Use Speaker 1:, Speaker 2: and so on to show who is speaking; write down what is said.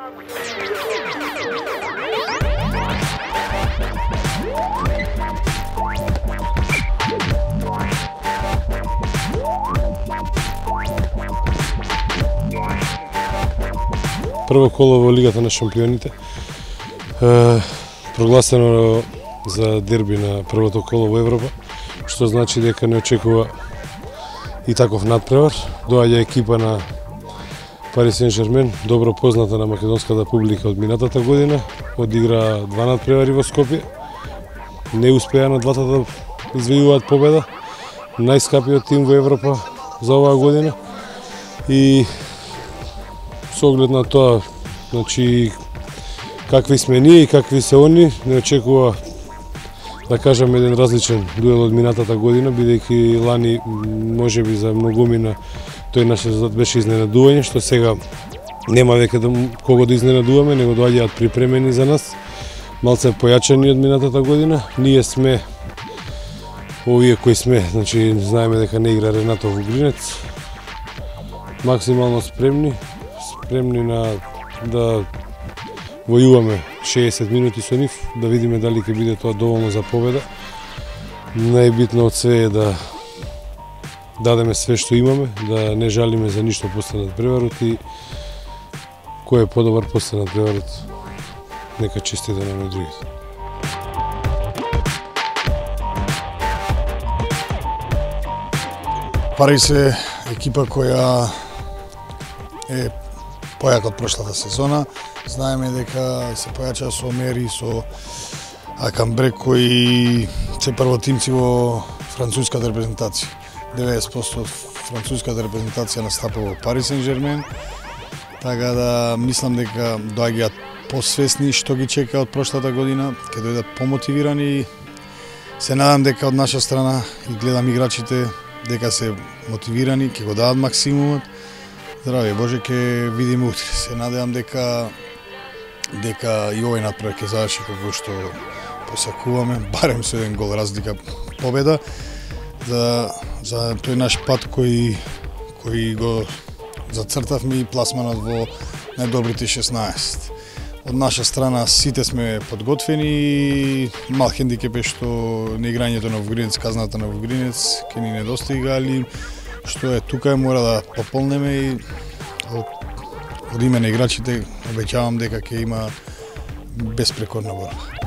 Speaker 1: Прво коло во Лигата на шампионите, прогласено за дерби на првото коло во Европа, што значи дека не очекува и таков надпревар. Доаѓа екипа на Пари Сен-Жермен, добро позната на македонската публика од минатата година, одигра два надпревари во Скопје, не успеа на двата да извојуваат победа, најскапиот тим во Европа за оваа година и со оглед на тоа, значи, какви сме ние и какви се они, не очекува, да кажам, еден различен дуел од минатата година, бидејќи лани, можеби за многумина, тој наш резултат беше изненадување, што сега нема веќе кого да изненадуваме, него доаѓаат припремени за нас, малце појачани од минатата година. Ние сме, овие кои сме, значи, знаеме дека не игра Ренато Вугринец, максимално спремни на да војуваме 60 минути со нив, да видиме дали ќе биде тоа доволно за победа. Најбитно од се е да дадеме све што имаме, да не жалиме за ништо после надпреварот и кој е подобар после надпреварот, нека честита на другите.
Speaker 2: Парис е екипа која е појака од прошлата сезона. Знаеме дека се појача со Мери, со Акамбрек, кои се првотимци во француската репрезентација. 90% од француската репрезентација настапува во Пари Сен-Жермен, така да мислам дека доаѓаат посвесни што ги чека од прошлата година, ќе дојдат помотивирани. Се надам дека од наша страна и гледам играчите дека се мотивирани, ќе го дадат максимумот. Здраве Боже, ќе видиме утре. Се надевам дека и овој надпревар ќе заврши како што посакуваме, барем со еден гол разлика победа за тој наш пат кој го зацртавме и пласманот во најдобрите 16. Од наша страна сите сме подготвени и мал хендикеп е што неиграњето на Вугринец, казната на Вугринец ќе ни недостига, али што е тука мора да пополнеме и од име на играчите обеќавам дека ќе има безпрекорна борба.